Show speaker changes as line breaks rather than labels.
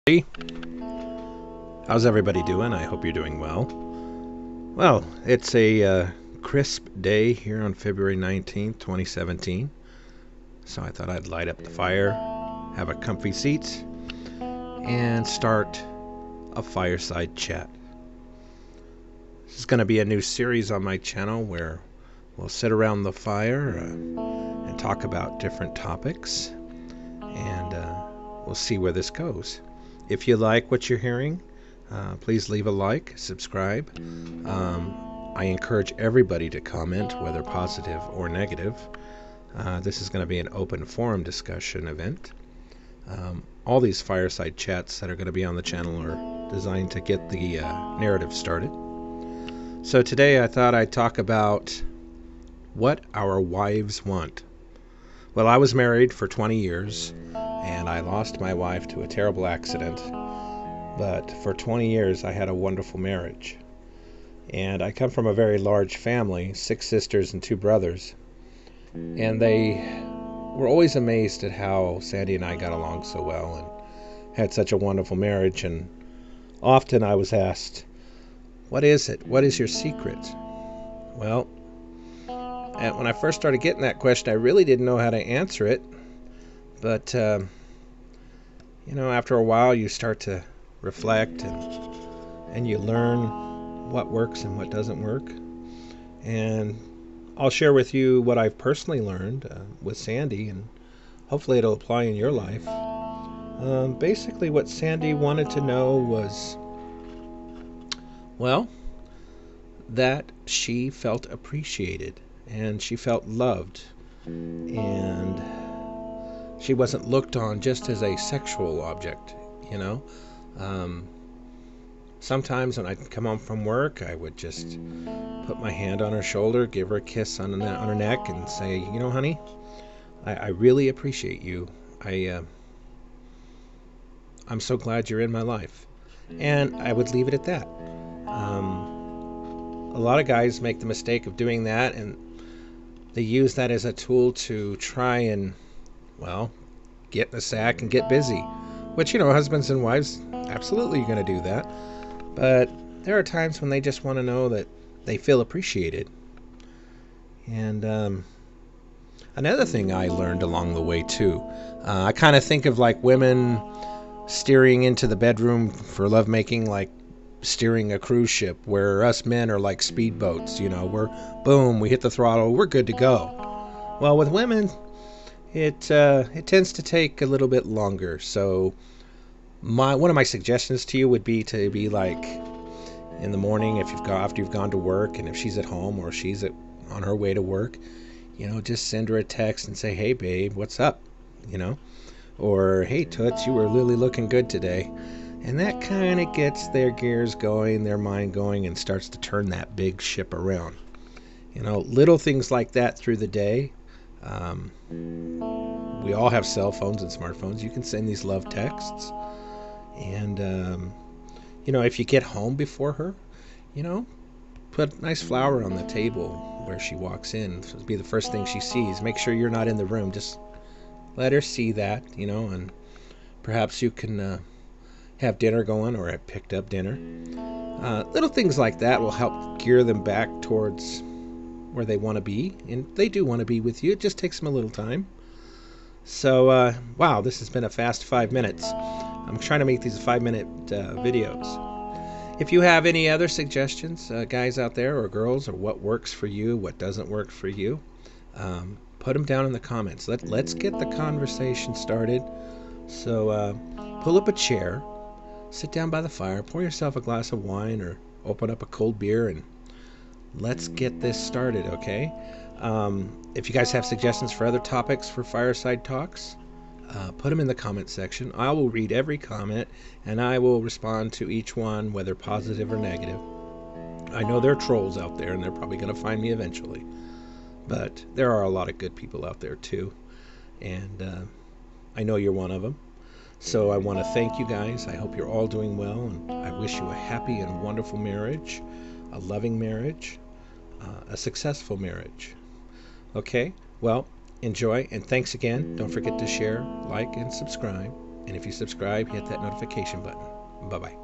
Hey, how's everybody doing? I hope you're doing well. Well, it's a crisp day here on February 19th, 2017. So I thought I'd light up the fire, have a comfy seat, and start a fireside chat. This is going to be a new series on my channel where we'll sit around the fire and talk about different topics, and we'll see where this goes. If you like what you're hearing, please leave a like, subscribe. I encourage everybody to comment, whether positive or negative. This is going to be an open forum discussion event. All these fireside chats that are going to be on the channel are designed to get the narrative started. So today I thought I'd talk about what our wives want. Well, I was married for 20 years, and I lost my wife to a terrible accident. But for 20 years, I had a wonderful marriage. And I come from a very large family, 6 sisters and 2 brothers. And they were always amazed at how Sandy and I got along so well and had such a wonderful marriage. And often I was asked, what is it? What is your secret? Well, when I first started getting that question, I really didn't know how to answer it. But, after a while, you start to reflect and you learn what works and what doesn't work. And I'll share with you what I've personally learned with Sandy, and hopefully it'll apply in your life. Basically, what Sandy wanted to know was, well, that she felt appreciated and she felt loved, and she wasn't looked on just as a sexual object, Sometimes when I'd come home from work, I would just put my hand on her shoulder, give her a kiss on her neck, and say, honey, I really appreciate you. I'm so glad you're in my life. And I would leave it at that. A lot of guys make the mistake of doing that, and they use that as a tool to try and, get in the sack and get busy. Which, husbands and wives, absolutely going to do that. But there are times when they just want to know that they feel appreciated. And another thing I learned along the way, too, I kind of think of like women steering into the bedroom for lovemaking like steering a cruise ship, where us men are like speedboats. We hit the throttle, we're good to go. Well, with women, it tends to take a little bit longer. So one of my suggestions to you would be to be like in the morning, after you've gone to work, and if she's at home or she's on her way to work, just send her a text and say, hey babe, what's up? Or hey Toots, you were really looking good today. And that kind of gets their gears going, their mind going, and starts to turn that big ship around. Little things like that through the day. We all have cell phones and smartphones. You can send these love texts. And, if you get home before her, put a nice flower on the table where she walks in. It'll be the first thing she sees. Make sure you're not in the room. Just let her see that, and perhaps you can have dinner going, or have picked up dinner. Little things like that will help gear them back towards where they want to be. And they do want to be with you. It just takes them a little time. So, wow, this has been a fast 5 minutes. I'm trying to make these 5-minute videos. If you have any other suggestions, guys out there or girls, or what works for you, what doesn't work for you, put them down in the comments. Let's get the conversation started. So pull up a chair, sit down by the fire, pour yourself a glass of wine, or open up a cold beer, and let's get this started, okay? If you guys have suggestions for other topics for Fireside Talks, put them in the comment section. I will read every comment, and I will respond to each one, whether positive or negative. I know there are trolls out there, and they're probably going to find me eventually. But there are a lot of good people out there, too. And I know you're one of them. So I want to thank you guys. I hope you're all doing well, and I wish you a happy and wonderful marriage, a loving marriage, a successful marriage. Okay? Well, enjoy, and thanks again. Don't forget to share, like, and subscribe. And if you subscribe, hit that notification button. Bye-bye.